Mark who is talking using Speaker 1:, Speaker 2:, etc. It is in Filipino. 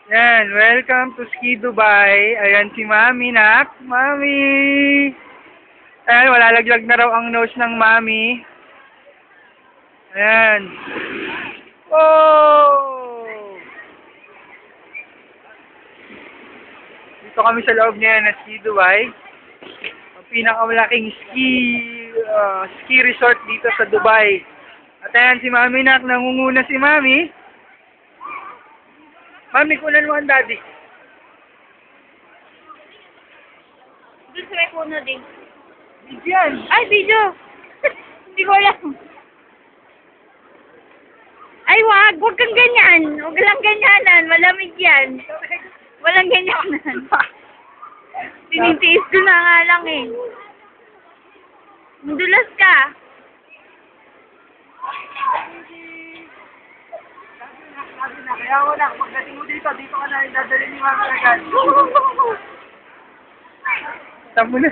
Speaker 1: Yan, welcome to Ski Dubai. Ayan si Mami, nak. Mami! Ayan, wala laglag na raw ang nose ng Mami. Ayan. Oh! Dito kami sa loob niya na Ski Dubai. Ang pinakamalaking ski resort dito sa Dubai. At ayan si Mami, nak. Nangunguna si Mami. Mami, kunan mo ang daddy.
Speaker 2: Doon sa may puno din.
Speaker 1: Diyan.
Speaker 2: Ay, video! Hindi ko alam. Ay, wag! Huwag kang ganyan! Huwag lang ganyanan! Malamig yan! Walang ganyanan. Tinitiis ko na nga lang eh. Madulas ka.
Speaker 1: Kaya wala, pagdating mo dito ka na idadali ni Mami agad. Tamo na.